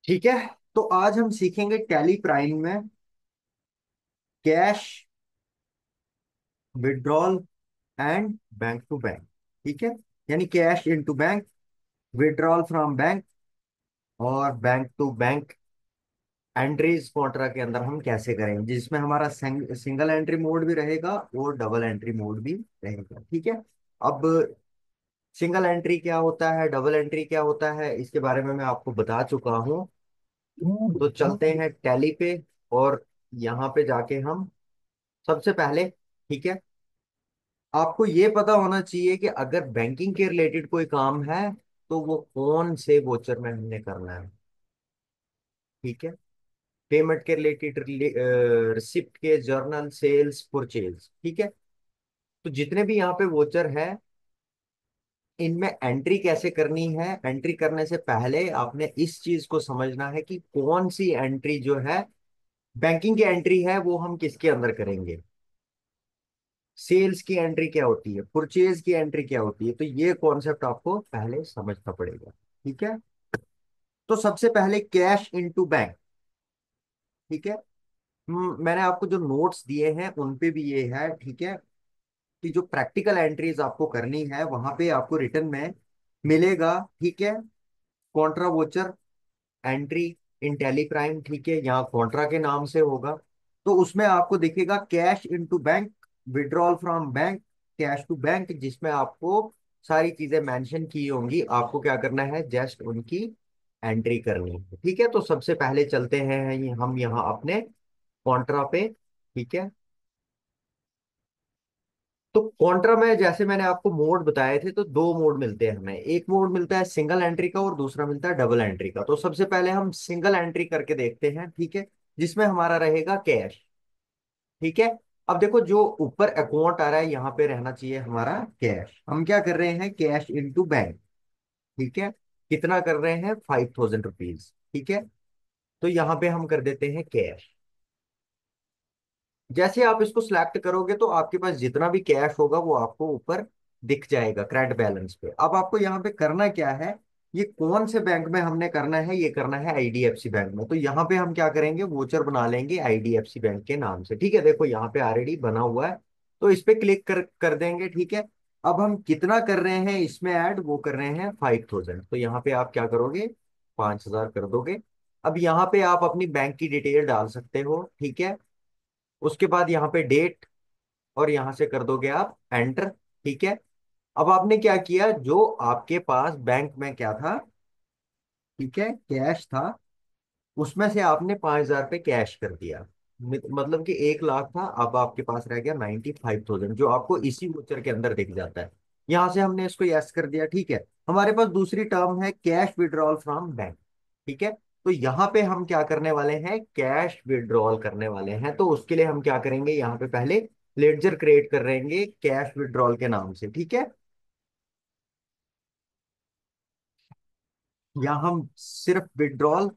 ठीक है। तो आज हम सीखेंगे टैली प्राइम में cash withdrawal and bank to bank. ठीक है, यानी cash into bank, withdrawal from bank और bank to bank entries contra के अंदर हम कैसे करेंगे, जिसमें हमारा सिंगल एंट्री मोड भी रहेगा और डबल एंट्री मोड भी रहेगा। ठीक है। अब सिंगल एंट्री क्या होता है, डबल एंट्री क्या होता है, इसके बारे में मैं आपको बता चुका हूँ। तो चलते हैं टैली पे और यहाँ पे जाके हम सबसे पहले, ठीक है, आपको ये पता होना चाहिए कि अगर बैंकिंग के रिलेटेड कोई काम है तो वो कौन से वोचर में हमने करना है। ठीक है। पेमेंट के रिलेटेड, रिसिप्ट के, जर्नल, सेल्स, परचेज। ठीक है। तो जितने भी यहाँ पे वोचर है इनमें एंट्री कैसे करनी है, एंट्री करने से पहले आपने इस चीज को समझना है कि कौन सी एंट्री जो है बैंकिंग की एंट्री है वो हम किसके अंदर करेंगे, सेल्स की एंट्री क्या होती है, परचेज की एंट्री क्या होती है। तो ये कॉन्सेप्ट आपको पहले समझना पड़ेगा। ठीक है। तो सबसे पहले कैश इनटू बैंक। ठीक है। मैंने आपको जो नोट्स दिए हैं उन पे भी ये है। ठीक है, कि जो प्रैक्टिकल एंट्रीज आपको करनी है वहां पे आपको रिटर्न में मिलेगा। ठीक है। Contra voucher entry in tally prime, ठीक है, यहाँ कॉन्ट्रा के नाम से होगा। तो उसमें आपको दिखेगा cash into bank, withdrawal from bank, cash to bank, जिसमें आपको सारी चीजें मेंशन की होंगी। आपको क्या करना है, जस्ट उनकी एंट्री करनी है। ठीक है। तो सबसे पहले चलते हैं हम यहाँ अपने कॉन्ट्रा पे। ठीक है। तो कॉन्ट्रा में जैसे मैंने आपको मोड बताए थे, तो दो मोड मिलते हैं हमें। एक मोड मिलता है सिंगल एंट्री का और दूसरा मिलता है डबल एंट्री का। तो सबसे पहले हम सिंगल एंट्री करके देखते हैं। ठीक है, जिसमें हमारा रहेगा कैश। ठीक है। अब देखो जो ऊपर अकाउंट आ रहा है यहाँ पे रहना चाहिए हमारा कैश। हम क्या कर रहे हैं, कैश इनटू बैंक। ठीक है। कितना कर रहे हैं, 5000 रुपीज। ठीक है। तो यहाँ पे हम कर देते हैं कैश। जैसे आप इसको सिलेक्ट करोगे तो आपके पास जितना भी कैश होगा वो आपको ऊपर दिख जाएगा क्रेडिट बैलेंस पे। अब आपको यहाँ पे करना क्या है, ये कौन से बैंक में हमने करना है, ये करना है आईडीएफसी बैंक में। तो यहाँ पे हम क्या करेंगे, वोचर बना लेंगे आईडीएफसी बैंक के नाम से। ठीक है, देखो यहाँ पे ऑलरेडी बना हुआ है। तो इस पे क्लिक कर कर देंगे। ठीक है। अब हम कितना कर रहे हैं इसमें ऐड, वो कर रहे हैं 5000। तो यहाँ पे आप क्या करोगे, 5000 कर दोगे। अब यहाँ पे आप अपनी बैंक की डिटेल डाल सकते हो। ठीक है। उसके बाद यहाँ पे डेट और यहाँ से कर दोगे आप एंटर। ठीक है। अब आपने क्या किया, जो आपके पास बैंक में क्या था, ठीक है, कैश था, उसमें से आपने 5000 पे कैश कर दिया। मतलब कि 1 लाख था, अब आपके पास रह गया 95,000, जो आपको इसी वोचर के अंदर दिख जाता है। यहां से हमने इसको यस कर दिया। ठीक है। हमारे पास दूसरी टर्म है कैश विड्रॉल फ्रॉम बैंक। ठीक है। तो यहाँ पे हम क्या करने वाले हैं, कैश विड्रॉल करने वाले हैं। तो उसके लिए हम क्या करेंगे, यहाँ पे पहले लेडजर क्रिएट कर रहेंगे कैश विड्रॉल के नाम से। ठीक है। या हम सिर्फ विड्रॉल,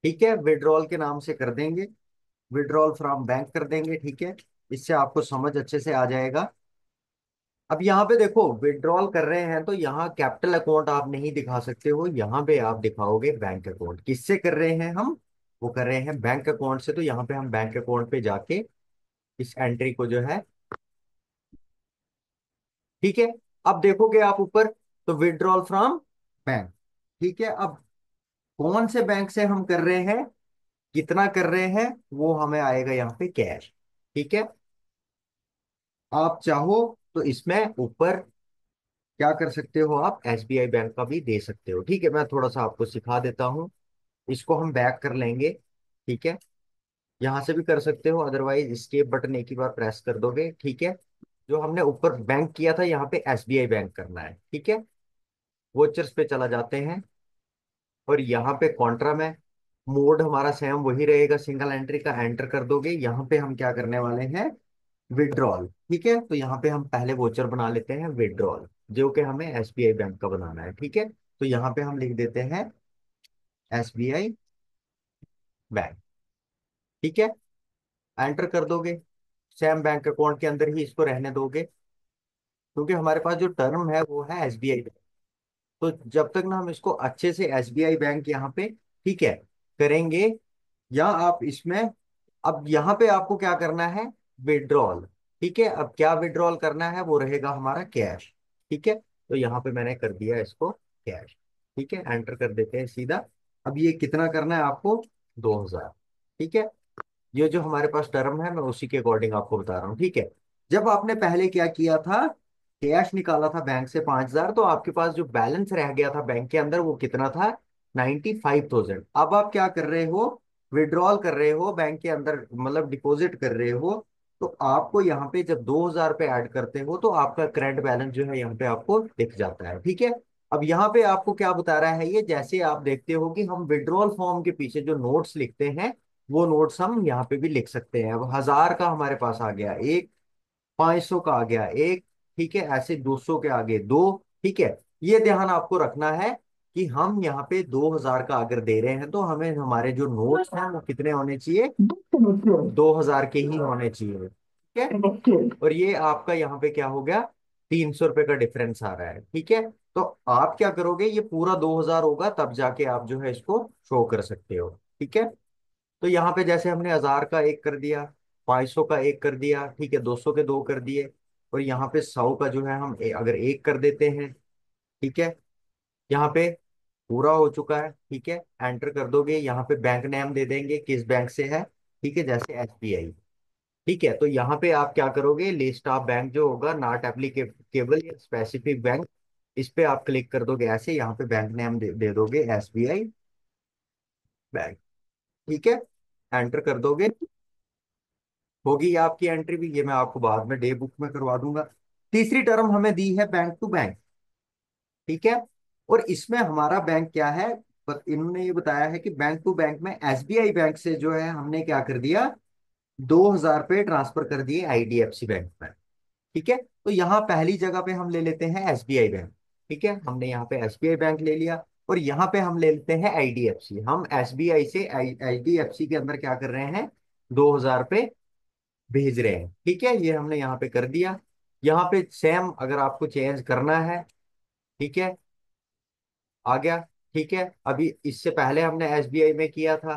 ठीक है, विड्रॉल के नाम से कर देंगे, विड्रॉल फ्रॉम बैंक कर देंगे। ठीक है। इससे आपको समझ अच्छे से आ जाएगा। अब यहाँ पे देखो विड्रॉल कर रहे हैं तो यहाँ कैपिटल अकाउंट आप नहीं दिखा सकते हो, यहाँ पे आप दिखाओगे बैंक अकाउंट। किससे कर रहे हैं हम, वो कर रहे हैं बैंक अकाउंट से। तो यहाँ पे हम बैंक अकाउंट पे जाके इस एंट्री को जो है, ठीक है, अब देखोगे आप ऊपर, तो विड्रॉल फ्रॉम बैंक। ठीक है। अब कौन से बैंक से हम कर रहे हैं, कितना कर रहे हैं, वो हमें आएगा यहाँ पे कैश। ठीक है। आप चाहो तो इसमें ऊपर क्या कर सकते हो, आप एसबीआई बैंक का भी दे सकते हो। ठीक है, मैं थोड़ा सा आपको सिखा देता हूँ। इसको हम बैक कर लेंगे। ठीक है। यहाँ से भी कर सकते हो, अदरवाइज एस्केप बटन एक ही बार प्रेस कर दोगे। ठीक है। जो हमने ऊपर बैंक किया था यहाँ पे एसबीआई बैंक करना है। ठीक है। वोचर्स पे चला जाते हैं और यहाँ पे कॉन्ट्रा में मोड हमारा सेम वही रहेगा, सिंगल एंट्री का, एंटर कर दोगे। यहाँ पे हम क्या करने वाले हैं, विड्रॉल। ठीक है। तो यहाँ पे हम पहले वोचर बना लेते हैं विड्रॉल, जो कि हमें एसबीआई बैंक का बनाना है। ठीक है। तो यहाँ पे हम लिख देते हैं एसबीआई बैंक। ठीक है। एंटर कर दोगे, सेम बैंक अकाउंट के अंदर ही इसको रहने दोगे, क्योंकि हमारे पास जो टर्म है वो है एसबीआई। तो जब तक ना हम इसको अच्छे से एसबीआई बैंक यहाँ पे, ठीक है, करेंगे, या आप इसमें, अब यहाँ पे आपको क्या करना है, विड्रॉल। ठीक है, अब क्या विड्रॉल करना है, वो रहेगा हमारा कैश। ठीक है, तो यहाँ पे मैंने कर दिया इसको कैश। ठीक है, एंटर कर देते हैं सीधा। अब ये कितना करना है आपको, 2000। ठीक है, ये जो हमारे पास टर्म है मैं उसी के अकॉर्डिंग आपको बता रहा हूँ। ठीक है, जब आपने पहले क्या किया था, कैश निकाला था बैंक से 5000, तो आपके पास जो बैलेंस रह गया था बैंक के अंदर वो कितना था, 95,000। अब आप क्या कर रहे हो, विड्रॉल कर रहे हो बैंक के अंदर, मतलब डिपॉजिट कर रहे हो। तो आपको यहाँ पे जब 2000 पे ऐड करते हो तो आपका करंट बैलेंस जो है यहाँ पे आपको दिख जाता है। ठीक है, अब यहाँ पे आपको क्या बता रहा है ये, जैसे आप देखते हो कि हम विड्रॉल फॉर्म के पीछे जो नोट्स लिखते हैं वो नोट्स हम यहाँ पे भी लिख सकते हैं। अब 1000 का हमारे पास आ गया एक, 500 का आ गया एक, ठीक है, ऐसे 200 के आगे दो। ठीक है, ये ध्यान आपको रखना है कि हम यहाँ पे 2000 का अगर दे रहे हैं तो हमें हमारे जो नोट्स हैं वो कितने होने चाहिए, 2000 के ही होने चाहिए। ठीक है, और ये आपका यहाँ पे क्या हो गया, 300 रुपये का डिफरेंस आ रहा है। ठीक है, तो आप क्या करोगे, ये पूरा 2000 होगा तब जाके आप जो है इसको शो कर सकते हो। ठीक है, तो यहाँ पे जैसे हमने 1000 का एक कर दिया, 500 का एक कर दिया, ठीक है, 200 के दो कर दिए, और यहाँ पे 100 का जो है हम अगर एक कर देते हैं, ठीक है, यहाँ पे पूरा हो चुका है। ठीक है, एंटर कर दोगे, यहाँ पे बैंक नेम दे देंगे किस बैंक से है, ठीक है, जैसे एसबीआई। ठीक है, तो यहाँ पे आप क्या करोगे, लिस्ट ऑफ बैंक जो होगा, नॉट एप्लीकेबल या स्पेसिफिक बैंक, इस पे आप क्लिक कर दोगे ऐसे, यहाँ पे बैंक नेम दे दोगे एसबीआई बैंक। ठीक है, एंटर कर दोगे, होगी आपकी एंट्री भी, ये मैं आपको बाद में डे बुक में करवा दूंगा। तीसरी टर्म हमें दी है बैंक टू बैंक। ठीक है, और इसमें हमारा बैंक क्या है, इन्होंने ये बताया है कि बैंक टू बैंक में एसबीआई बैंक से जो है हमने क्या कर दिया, 2000 पे ट्रांसफर कर दिए आईडीएफसी बैंक में। ठीक है, तो यहाँ पहली जगह पे हम ले लेते हैं एसबीआई बैंक। ठीक है, हमने यहाँ पे एसबीआई बैंक ले लिया, और यहाँ पे हम ले लेते हैं आईडीएफसी। हम एसबीआई से आईडीएफसी के अंदर क्या कर रहे हैं, 2000 पे भेज रहे हैं। ठीक है, ये हमने यहाँ पे कर दिया। यहाँ पे सेम अगर आपको चेंज करना है, ठीक है, आ गया। ठीक है, अभी इससे पहले हमने एसबीआई में किया था।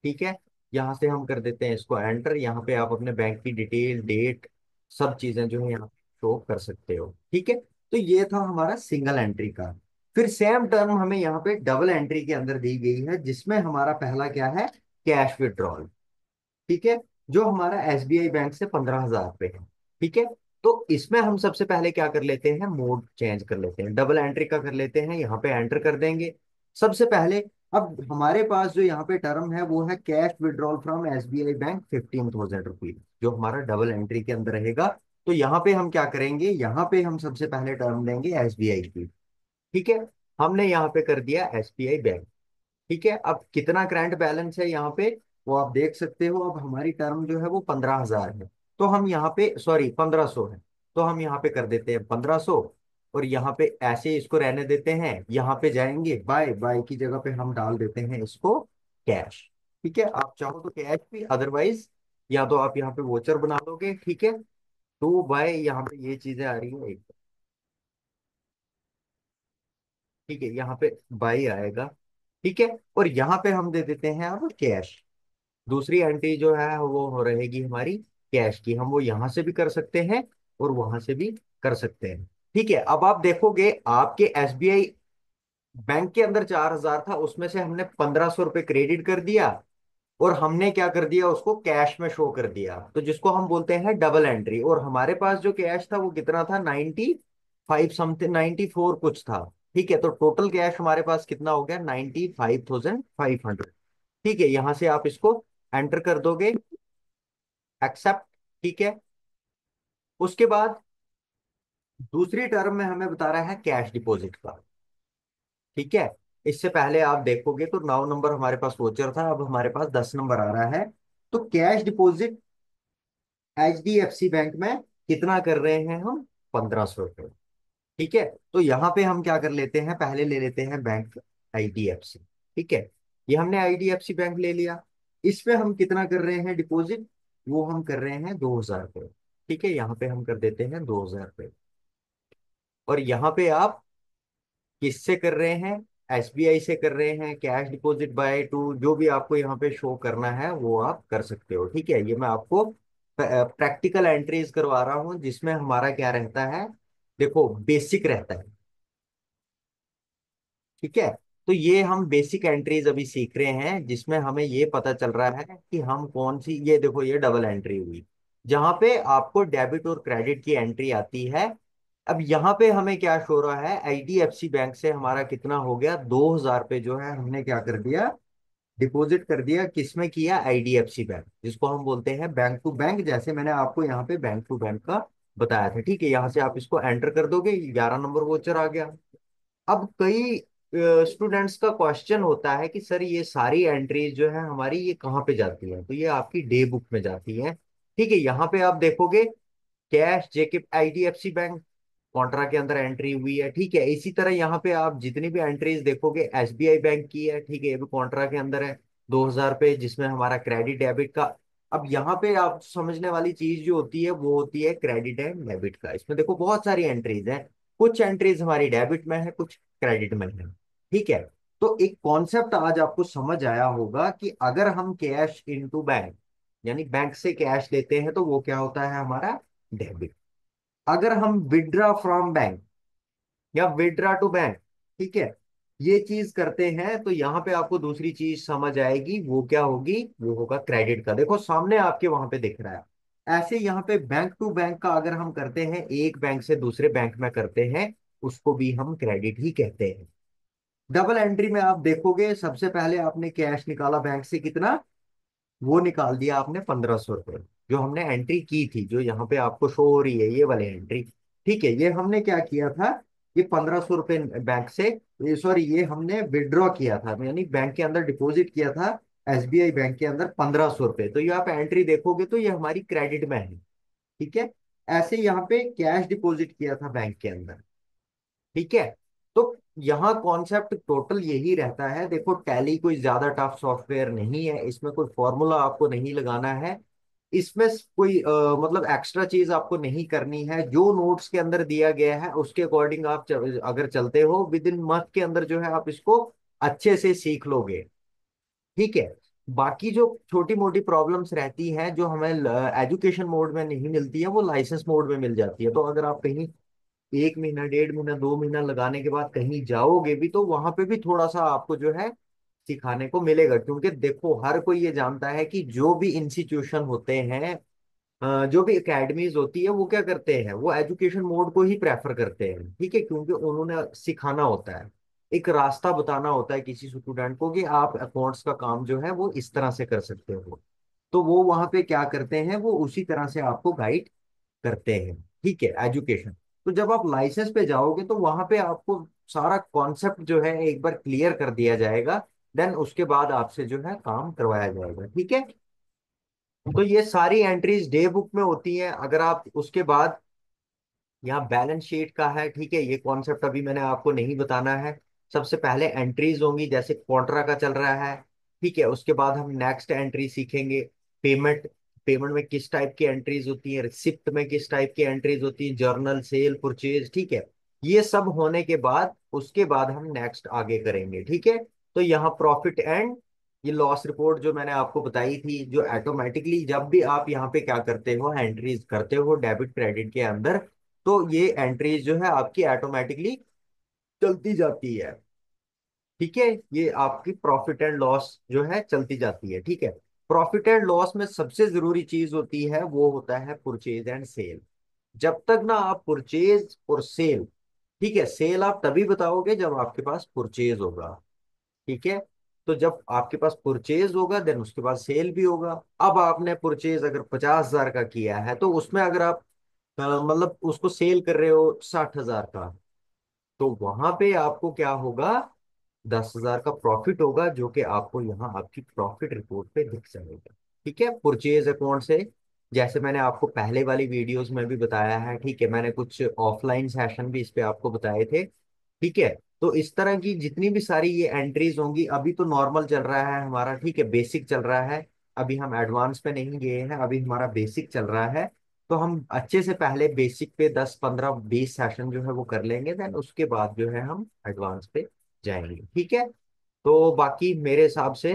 ठीक है, यहाँ से हम कर देते हैं इसको एंटर, यहाँ पे आप अपने बैंक की डिटेल, डेट, सब चीजें जो है यहाँ शो कर सकते हो। ठीक है, तो ये था हमारा सिंगल एंट्री का। फिर सेम टर्म हमें यहाँ पे डबल एंट्री के अंदर दी गई है, जिसमें हमारा पहला क्या है, कैश विड्रॉल। ठीक है, जो हमारा एसबीआई बैंक से 15,000 पे है। ठीक है, तो इसमें हम सबसे पहले क्या कर लेते हैं, मोड चेंज कर लेते हैं, डबल एंट्री का कर लेते हैं, यहाँ पे एंटर कर देंगे सबसे पहले। अब हमारे पास जो यहाँ पे टर्म है वो है cash withdrawal from SBI bank 15,000 rupees, जो हमारा डबल एंट्री के अंदर रहेगा। तो यहाँ पे हम क्या करेंगे, यहाँ पे हम सबसे पहले टर्म लेंगे एसबीआई की। ठीक है, हमने यहाँ पे कर दिया एसबीआई बैंक। ठीक है, अब कितना करंट बैलेंस है यहाँ पे, वो आप देख सकते हो। अब हमारी टर्म जो है वो 15,000 है, तो हम यहाँ पे, सॉरी, 1500 है, तो हम यहाँ पे कर देते हैं 1500, और यहाँ पे ऐसे इसको रहने देते हैं। यहाँ पे जाएंगे, बाय बाय की जगह पे हम डाल देते हैं इसको कैश। ठीक है, आप चाहो तो कैश भी, अदरवाइज या तो आप यहाँ पे वोचर बना लोगे। ठीक है, तो बाय यहाँ पे ये चीजें आ रही है, ठीक है, यहाँ पे बाई आएगा। ठीक है, और यहाँ पे हम दे देते हैं अब कैश। दूसरी एंट्री जो है वो हो रहेगी हमारी कैश की, हम वो यहाँ से भी कर सकते हैं और वहां से भी कर सकते हैं। ठीक है, अब आप देखोगे आपके एसबीआई बैंक के अंदर 4000 था, उसमें से हमने 1500 रुपये क्रेडिट कर दिया, और हमने क्या कर दिया, उसको कैश में शो कर दिया, तो जिसको हम बोलते हैं डबल एंट्री। और हमारे पास जो कैश था वो कितना था, 95 समथिंग, 94 कुछ था। ठीक है, तो टोटल कैश हमारे पास कितना हो गया, 95,500। ठीक है, यहां से आप इसको एंटर कर दोगे, एक्सेप्ट। ठीक है, उसके बाद दूसरी टर्म में हमें बता रहा है कैश डिपॉजिट का। ठीक है, इससे पहले आप देखोगे तो 9 नंबर हमारे पास वोचर था, अब हमारे पास 10 नंबर आ रहा है। तो कैश डिपॉजिट एचडीएफसी बैंक में कितना कर रहे हैं हम, 1500 रुपये। ठीक है, तो यहाँ पे हम क्या कर लेते हैं, पहले ले लेते हैं बैंक आईडीएफसी। ठीक है, ये हमने आईडीएफसी बैंक ले लिया। इस पे हम कितना कर रहे हैं डिपॉजिट, वो हम कर रहे हैं 2,000 रुपये। ठीक है, यहाँ पे हम कर देते हैं 2,000 रुपये। और यहाँ पे आप किससे कर रहे हैं, एसबीआई से कर रहे हैं, कैश डिपॉजिट बाय टू, जो भी आपको यहाँ पे शो करना है वो आप कर सकते हो। ठीक है, ये मैं आपको प्रैक्टिकल एंट्रीज करवा रहा हूँ जिसमें हमारा क्या रहता है, देखो बेसिक रहता है। ठीक है, तो ये हम बेसिक एंट्रीज अभी सीख रहे हैं जिसमें हमें ये पता चल रहा है कि हम कौन सी, ये देखो ये डबल एंट्री हुई जहां पे आपको डेबिट और क्रेडिट की एंट्री आती है। अब यहाँ पे हमें क्या शो रहा है, आईडीएफसी बैंक से हमारा कितना हो गया, 2,000 रुपये जो है हमने क्या कर दिया, डिपॉजिट कर दिया। किसमें किया, आईडीएफसी बैंक, जिसको हम बोलते हैं बैंक टू बैंक, जैसे मैंने आपको यहाँ पे बैंक टू बैंक का बताया था। ठीक है, यहाँ से आप इसको एंटर कर दोगे, 11 नंबर वोचर आ गया। अब कई स्टूडेंट्स का क्वेश्चन होता है कि सर ये सारी एंट्रीज जो है हमारी ये कहाँ पे जाती है, तो ये आपकी डे बुक में जाती है। ठीक है, यहाँ पे आप देखोगे कैश जेके आईडीएफसी बैंक कॉन्ट्रा के अंदर एंट्री हुई है। ठीक है, इसी तरह यहाँ पे आप जितनी भी एंट्रीज देखोगे एसबीआई बैंक की है। ठीक है, ये भी कॉन्ट्रा के अंदर है, 2,000 रुपये, जिसमें हमारा क्रेडिट डेबिट का। अब यहाँ पे आप समझने वाली चीज जो होती है वो होती है क्रेडिट एंड डेबिट का। इसमें देखो बहुत सारी एंट्रीज हैं, कुछ एंट्रीज हमारी डेबिट में है, कुछ क्रेडिट में है। ठीक है, तो एक कॉन्सेप्ट आज आपको समझ आया होगा कि अगर हम कैश इनटू बैंक, यानी बैंक से कैश लेते हैं तो वो क्या होता है हमारा डेबिट। अगर हम विड्रा फ्रॉम बैंक या विड्रा टू बैंक, ठीक है, ये चीज करते हैं तो यहाँ पे आपको दूसरी चीज समझ आएगी, वो क्या होगी, वो होगा क्रेडिट का। देखो सामने आपके वहां पे दिख रहा है। ऐसे यहाँ पे बैंक टू बैंक का अगर हम करते हैं, एक बैंक से दूसरे बैंक में करते हैं, उसको भी हम क्रेडिट ही कहते हैं। डबल एंट्री में आप देखोगे सबसे पहले आपने कैश निकाला बैंक से, कितना, वो निकाल दिया आपने 1,500 रुपये, जो हमने एंट्री की थी, जो यहाँ पे आपको शो हो रही है ये वाली एंट्री। ठीक है, ये हमने क्या किया था, ये 1,500 रुपये बैंक से, सॉरी ये हमने विड्रॉ किया था, यानी बैंक के अंदर डिपॉजिट किया था, एसबीआई बैंक के अंदर 1,500 रुपये। तो ये आप एंट्री देखोगे तो ये हमारी क्रेडिट में है। ठीक है, ऐसे यहाँ पे कैश डिपॉजिट किया था बैंक के अंदर। ठीक है, तो यहाँ कॉन्सेप्ट टोटल यही रहता है। देखो टैली कोई ज्यादा टफ सॉफ्टवेयर नहीं है, इसमें कोई फॉर्मूला आपको नहीं लगाना है, इसमें कोई मतलब एक्स्ट्रा चीज आपको नहीं करनी है। जो नोट्स के अंदर दिया गया है उसके अकॉर्डिंग आप अगर चलते हो, विद इन मंथ के अंदर जो है आप इसको अच्छे से सीख लोगे। ठीक है, बाकी जो छोटी मोटी प्रॉब्लम्स रहती हैं जो हमें एजुकेशन मोड में नहीं मिलती है, वो लाइसेंस मोड में मिल जाती है। तो अगर आप कहीं 1 महीना, 1.5 महीना, 2 महीना लगाने के बाद कहीं जाओगे भी तो वहां पे भी थोड़ा सा आपको जो है सिखाने को मिलेगा। क्योंकि देखो हर कोई ये जानता है कि जो भी इंस्टीट्यूशन होते हैं, जो भी एकेडमीज होती है, वो क्या करते हैं, वो एजुकेशन मोड को ही प्रेफर करते हैं। ठीक है, क्योंकि उन्होंने सिखाना होता है, एक रास्ता बताना होता है किसी स्टूडेंट को कि आप अकाउंट्स का काम जो है वो इस तरह से कर सकते हो। तो वो वहां पे क्या करते हैं, वो उसी तरह से आपको गाइड करते हैं। ठीक है, एजुकेशन। तो जब आप लाइसेंस पे जाओगे तो वहां पे आपको सारा कॉन्सेप्ट जो है एक बार क्लियर कर दिया जाएगा, देन उसके बाद आपसे जो है काम करवाया जाएगा। ठीक है, तो ये सारी एंट्रीज डे बुक में होती हैं। अगर आप उसके बाद यहाँ बैलेंस शीट का है, ठीक है, ये कॉन्सेप्ट अभी मैंने आपको नहीं बताना है। सबसे पहले एंट्रीज होंगी, जैसे क्वार्टर का चल रहा है। ठीक है, उसके बाद हम नेक्स्ट एंट्री सीखेंगे, पेमेंट। पेमेंट में किस टाइप की एंट्रीज होती है, रिसिप्ट में किस टाइप की एंट्रीज होती है, जर्नल, सेल, परचेज। ठीक है, ये सब होने के बाद उसके बाद हम नेक्स्ट आगे करेंगे। ठीक है, तो यहाँ प्रॉफिट एंड ये लॉस रिपोर्ट जो मैंने आपको बताई थी, जो ऑटोमेटिकली जब भी आप यहाँ पे क्या करते हो, एंट्रीज करते हो डेबिट क्रेडिट के अंदर, तो ये एंट्रीज जो है आपकी ऑटोमेटिकली चलती जाती है। ठीक है, ये आपकी प्रॉफिट एंड लॉस जो है चलती जाती है। ठीक है, प्रॉफिट एंड लॉस में सबसे जरूरी चीज होती है वो होता है परचेज एंड सेल। जब तक ना आप परचेज और सेल, ठीक है, सेल आप तभी बताओगे जब आपके पास परचेज होगा। ठीक है, तो जब आपके पास परचेज होगा देन उसके बाद सेल भी होगा। अब आपने परचेज अगर 50,000 का किया है तो उसमें अगर आप मतलब उसको सेल कर रहे हो 60,000 का, तो वहां पे आपको क्या होगा, 10,000 का प्रॉफिट होगा, जो कि आपको यहाँ आपकी प्रॉफिट रिपोर्ट पे दिख जाएगा। ठीक है, परचेज अकाउंट से, जैसे मैंने आपको पहले वाली वीडियोस में भी बताया है। ठीक है, मैंने कुछ ऑफलाइन सेशन भी इस पे आपको बताए थे। ठीक है, तो इस तरह की जितनी भी सारी ये एंट्रीज होंगी, अभी तो नॉर्मल चल रहा है हमारा, ठीक है, बेसिक चल रहा है। अभी हम एडवांस पे नहीं गए हैं, अभी हमारा बेसिक चल रहा है। तो हम अच्छे से पहले बेसिक पे 10 15 20 सेशन जो है वो कर लेंगे, देन उसके बाद जो है हम एडवांस पे जाएंगे, ठीक है। तो बाकी मेरे हिसाब से